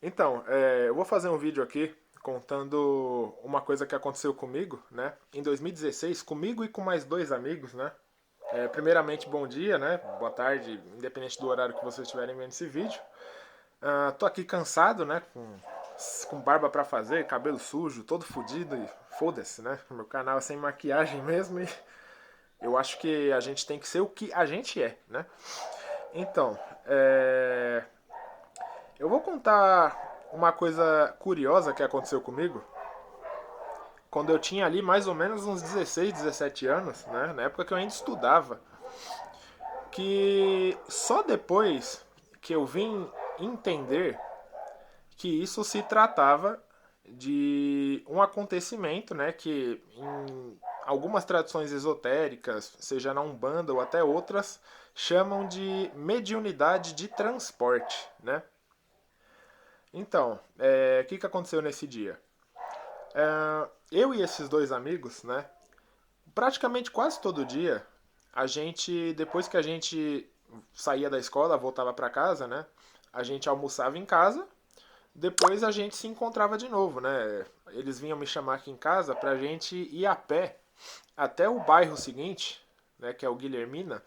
Então, eu vou fazer um vídeo aqui contando uma coisa que aconteceu comigo, né? Em 2016, comigo e com mais dois amigos, né? Primeiramente, bom dia, né? Boa tarde, independente do horário que vocês estiverem vendo esse vídeo. Tô aqui cansado, né? Com barba pra fazer, cabelo sujo, todo fudido e foda-se, né? Meu canal é sem maquiagem mesmo e eu acho que a gente tem que ser o que a gente é, né? Então, eu vou contar uma coisa curiosa que aconteceu comigo quando eu tinha ali mais ou menos uns 16, 17 anos, né? Na época que eu ainda estudava, que só depois que eu vim entender que isso se tratava de um acontecimento, né, que em algumas tradições esotéricas, seja na Umbanda ou até outras, chamam de mediunidade de transporte, né? Então, o que aconteceu nesse dia? Eu e esses dois amigos, né, praticamente quase todo dia, a gente, depois que a gente saía da escola, voltava para casa, né, a gente almoçava em casa. Depois a gente se encontrava de novo, né? Eles vinham me chamar aqui em casa pra gente ir a pé até o bairro seguinte, né? Que é o Guilhermina,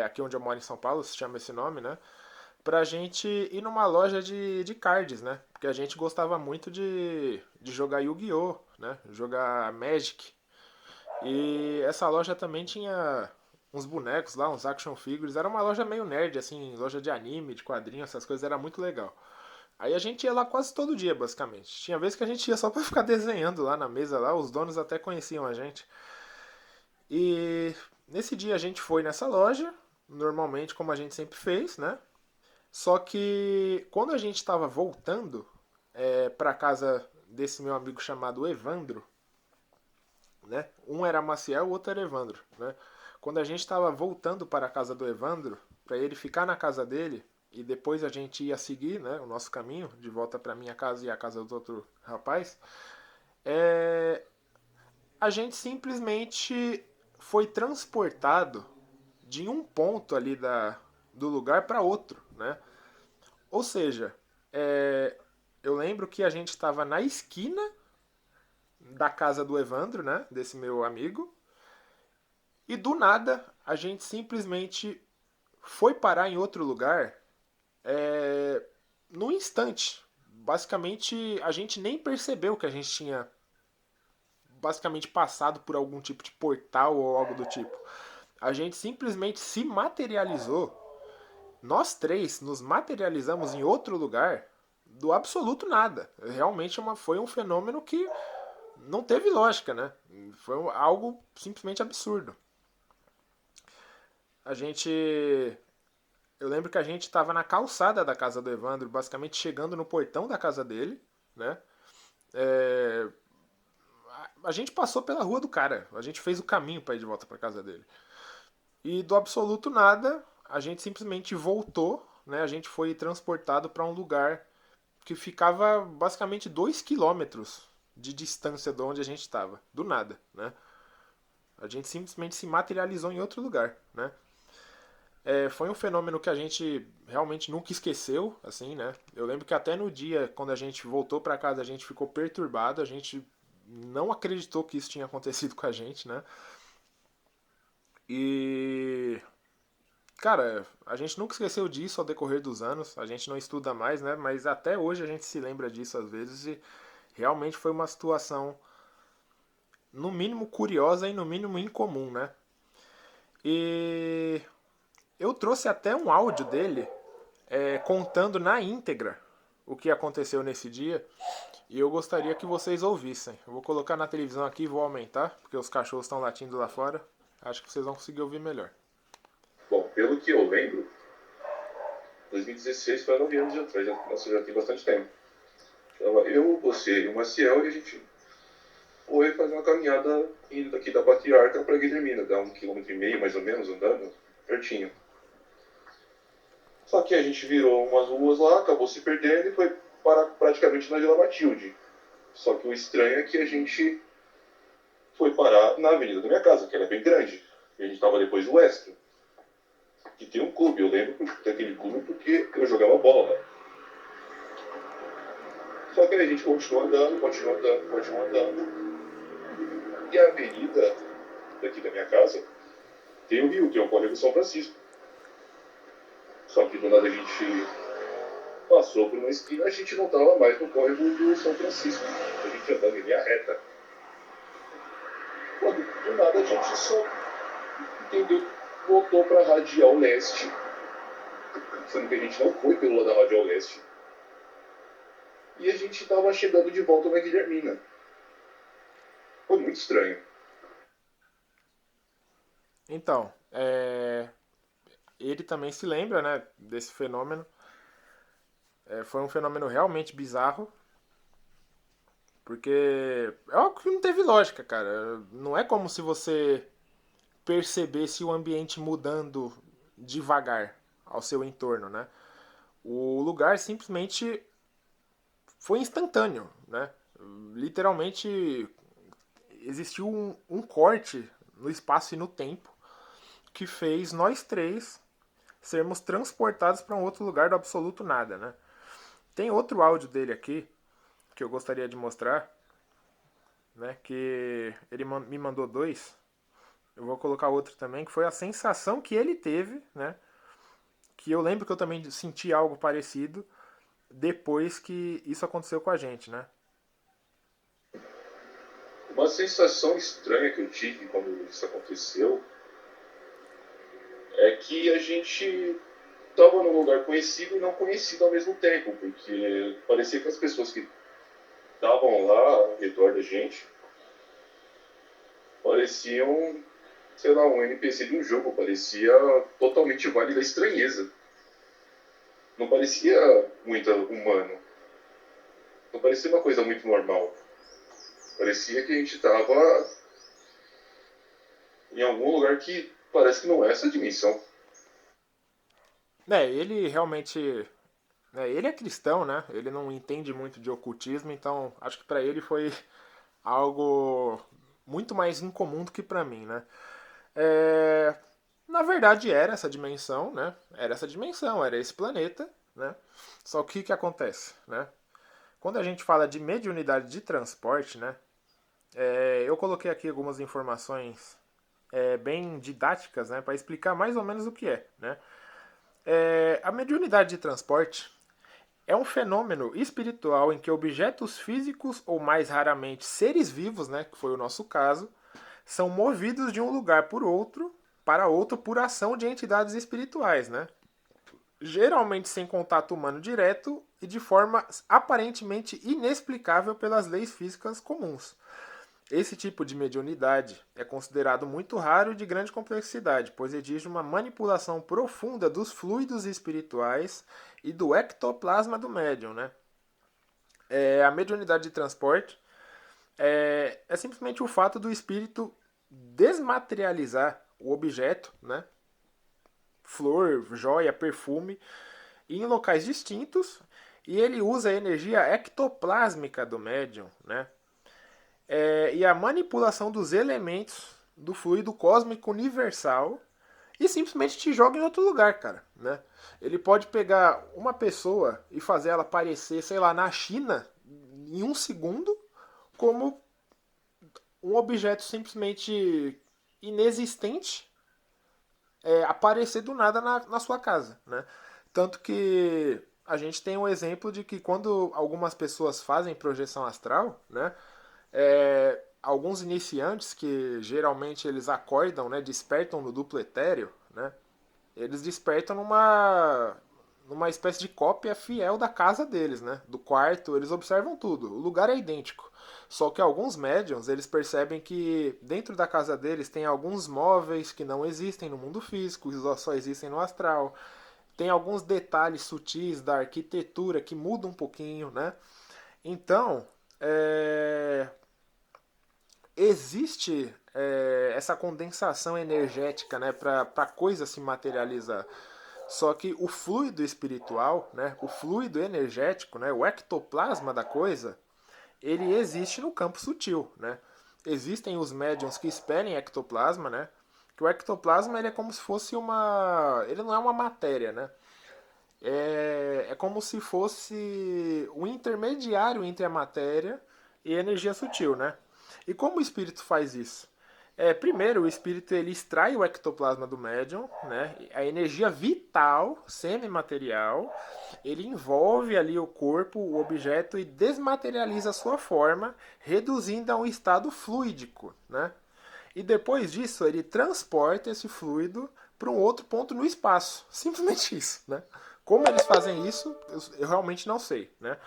aqui onde eu moro em São Paulo, se chama esse nome, né? Pra gente ir numa loja de cards, né? Porque a gente gostava muito de jogar Yu-Gi-Oh!, né? Jogar Magic. E essa loja também tinha uns bonecos lá, uns action figures. Era uma loja meio nerd, assim, loja de anime, de quadrinhos, essas coisas, era muito legal. Aí a gente ia lá quase todo dia, basicamente. Tinha vezes que a gente ia só pra ficar desenhando lá na mesa lá, os donos até conheciam a gente. E nesse dia a gente foi nessa loja, normalmente como a gente sempre fez, né? Só que quando a gente estava voltando para casa desse meu amigo chamado Evandro, né? Um era Maciel, o outro era Evandro, né? Quando a gente estava voltando para a casa do Evandro, para ele ficar na casa dele e depois a gente ia seguir, né, o nosso caminho de volta para minha casa e a casa do outro rapaz, é, a gente simplesmente foi transportado de um ponto ali do lugar para outro, né? Ou seja, eu lembro que a gente estava na esquina da casa do Evandro, né, desse meu amigo, e do nada a gente simplesmente foi parar em outro lugar no instante. Basicamente, a gente nem percebeu que a gente tinha basicamente passado por algum tipo de portal ou algo do tipo. A gente simplesmente se materializou. Nós três nos materializamos em outro lugar do absoluto nada. Realmente foi um fenômeno que não teve lógica, né? Foi algo simplesmente absurdo. A gente. Eu lembro que a gente estava na calçada da casa do Evandro, basicamente chegando no portão da casa dele, né? É, a gente passou pela rua do cara, a gente fez o caminho para ir de volta para casa dele. E do absoluto nada, a gente simplesmente voltou, né? A gente foi transportado para um lugar que ficava basicamente 2 quilômetros de distância de onde a gente estava, do nada, né? A gente simplesmente se materializou em outro lugar, né? Foi um fenômeno que a gente realmente nunca esqueceu, assim, né? Eu lembro que até no dia, quando a gente voltou para casa, a gente ficou perturbado, a gente não acreditou que isso tinha acontecido com a gente, né? E cara, a gente nunca esqueceu disso ao decorrer dos anos. A gente não estuda mais, né? Mas até hoje a gente se lembra disso às vezes e realmente foi uma situação no mínimo curiosa e no mínimo incomum, né? E eu trouxe até um áudio dele contando na íntegra o que aconteceu nesse dia e eu gostaria que vocês ouvissem. Eu vou colocar na televisão aqui e vou aumentar, porque os cachorros estão latindo lá fora. Acho que vocês vão conseguir ouvir melhor. Bom, pelo que eu lembro, 2016 foi há 9 anos atrás, nossa, já tem bastante tempo. Então, eu, você e o Maciel, e a gente foi fazer uma caminhada indo daqui da Patriarca para Guilhermina, dá 1,5 km mais ou menos, andando, pertinho. Só que a gente virou umas ruas lá, acabou se perdendo e foi parar praticamente na Vila Matilde. Só que o estranho é que a gente foi parar na avenida da minha casa, que era bem grande. E a gente estava depois do Extra, que tem um clube. Eu lembro daquele clube porque eu jogava bola lá. que aí a gente continua andando, continua andando, continua andando. E a avenida daqui da minha casa tem o rio, tem o Córrego São Francisco. Só que do nada a gente passou por uma esquina, a gente não estava mais no Córrego do São Francisco. A gente andando em linha reta. Quando do nada a gente só entendeu, voltou para a Radial Leste. Sendo que a gente não foi pelo lado da Radial Leste. E a gente estava chegando de volta na Guilhermina. Foi muito estranho. Então, ele também se lembra, né, desse fenômeno. Foi um fenômeno realmente bizarro, porque é algo que não teve lógica, cara. Não é como se você percebesse o ambiente mudando devagar ao seu entorno, né? O lugar simplesmente foi instantâneo, né? Literalmente existiu um corte no espaço e no tempo que fez nós três sermos transportados para um outro lugar do absoluto nada, né? Tem outro áudio dele aqui que eu gostaria de mostrar, né? Que ele me mandou dois. Eu vou colocar outro também, que foi a sensação que ele teve, né? Que eu lembro que eu também senti algo parecido depois que isso aconteceu com a gente, né? Uma sensação estranha que eu tive quando isso aconteceu é que a gente estava num lugar conhecido e não conhecido ao mesmo tempo, porque parecia que as pessoas que estavam lá ao redor da gente pareciam, sei lá, um NPC de um jogo, parecia totalmente Vale da Estranheza. Não parecia muito humano, não parecia uma coisa muito normal. Parecia que a gente estava em algum lugar que parece que não é essa dimensão. Ele realmente. Ele é cristão, né? Ele não entende muito de ocultismo, então acho que pra ele foi algo muito mais incomum do que pra mim, né? É, na verdade era essa dimensão, né? Era essa dimensão, era esse planeta, né? Só que o que acontece, né? Quando a gente fala de mediunidade de transporte, né? Eu coloquei aqui algumas informações bem didáticas, né? Para explicar mais ou menos o que é, né? A mediunidade de transporte é um fenômeno espiritual em que objetos físicos, ou mais raramente seres vivos, né, que foi o nosso caso, são movidos de um lugar para outro por ação de entidades espirituais, né? Geralmente sem contato humano direto e de forma aparentemente inexplicável pelas leis físicas comuns. Esse tipo de mediunidade é considerado muito raro e de grande complexidade, pois exige uma manipulação profunda dos fluidos espirituais e do ectoplasma do médium, né? A mediunidade de transporte é simplesmente o fato do espírito desmaterializar o objeto, né? Flor, joia, perfume, em locais distintos, e ele usa a energia ectoplásmica do médium, né? E a manipulação dos elementos do fluido cósmico universal e simplesmente te joga em outro lugar, cara, né? Ele pode pegar uma pessoa e fazer ela aparecer, sei lá, na China em um segundo, como um objeto simplesmente inexistente aparecer do nada na sua casa, né? Tanto que a gente tem um exemplo de que quando algumas pessoas fazem projeção astral, né? Alguns iniciantes que geralmente eles acordam, né? Despertam no duplo etéreo, né? Eles despertam numa espécie de cópia fiel da casa deles, né? Do quarto, eles observam tudo. O lugar é idêntico. Só que alguns médiums, eles percebem que dentro da casa deles tem alguns móveis que não existem no mundo físico, só existem no astral. Tem alguns detalhes sutis da arquitetura que mudam um pouquinho, né? Então, existe essa condensação energética, né, para a coisa se materializar. Só que o fluido espiritual, né, o fluido energético, né, o ectoplasma da coisa, ele existe no campo sutil, né? Existem os médiums que expelem ectoplasma, né? Que o ectoplasma ele é como se fosse uma, ele não é uma matéria, né? é como se fosse o intermediário entre a matéria e a energia sutil, né? E como o espírito faz isso? Primeiro, o espírito ele extrai o ectoplasma do médium, né? A energia vital, semimaterial, ele envolve ali o corpo, o objeto e desmaterializa a sua forma, reduzindo a um estado fluídico, né? E depois disso, ele transporta esse fluido para um outro ponto no espaço. Simplesmente isso, né? Como eles fazem isso, eu realmente não sei, né?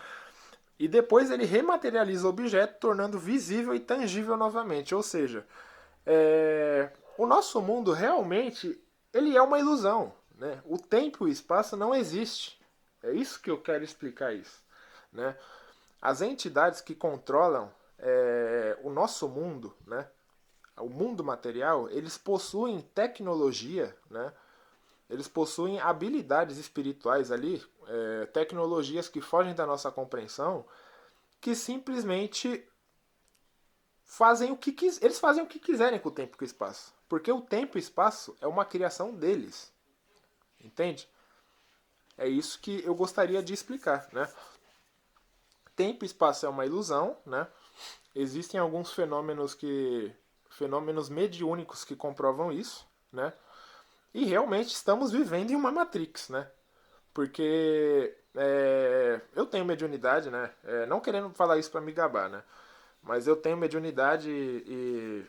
E depois ele rematerializa o objeto, tornando visível e tangível novamente. Ou seja, o nosso mundo realmente ele é uma ilusão, né? O tempo e o espaço não existe. É isso que eu quero explicar isso, né? As entidades que controlam o nosso mundo, né? O mundo material, eles possuem tecnologia, né? Eles possuem habilidades espirituais ali, tecnologias que fogem da nossa compreensão, que simplesmente fazem eles fazem o que quiserem com o tempo e com o espaço, porque o tempo e o espaço é uma criação deles, entende? É isso que eu gostaria de explicar, né? Tempo e espaço é uma ilusão, né? Existem alguns fenômenos mediúnicos que comprovam isso, né? E realmente estamos vivendo em uma Matrix, né? Porque eu tenho mediunidade, né? Não querendo falar isso para me gabar, né? Mas eu tenho mediunidade e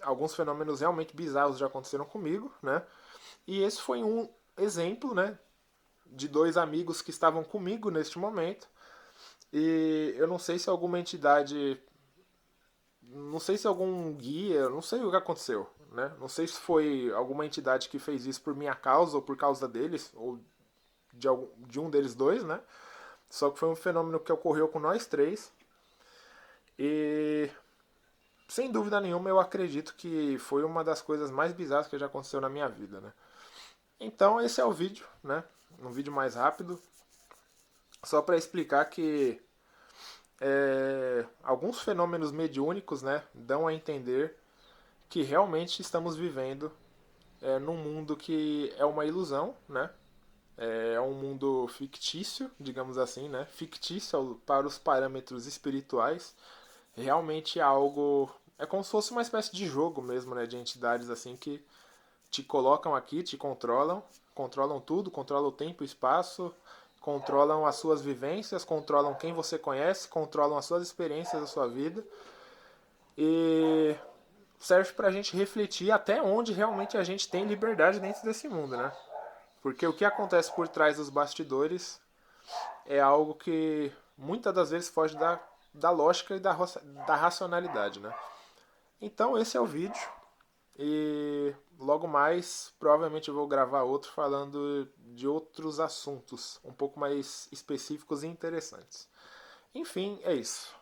alguns fenômenos realmente bizarros já aconteceram comigo, né? E esse foi um exemplo, né? De dois amigos que estavam comigo neste momento. E eu não sei se alguma entidade, não sei se algum guia, não sei o que aconteceu, né? Não sei se foi alguma entidade que fez isso por minha causa ou por causa deles, ou de um deles dois, né? Só que foi um fenômeno que ocorreu com nós três. E sem dúvida nenhuma eu acredito que foi uma das coisas mais bizarras que já aconteceu na minha vida, né? Então esse é o vídeo, né? Um vídeo mais rápido, só para explicar que alguns fenômenos mediúnicos, né, dão a entender que realmente estamos vivendo num mundo que é uma ilusão, né? É um mundo fictício, digamos assim, né? Fictício para os parâmetros espirituais. Realmente é algo. É como se fosse uma espécie de jogo mesmo, né? De entidades assim que te colocam aqui, te controlam, controlam tudo, controlam o tempo e o espaço, controlam as suas vivências, controlam quem você conhece, controlam as suas experiências da sua vida. E serve pra gente refletir até onde realmente a gente tem liberdade dentro desse mundo, né? Porque o que acontece por trás dos bastidores é algo que muitas das vezes foge da lógica e da racionalidade, né? Então esse é o vídeo e logo mais provavelmente eu vou gravar outro falando de outros assuntos um pouco mais específicos e interessantes. Enfim, é isso.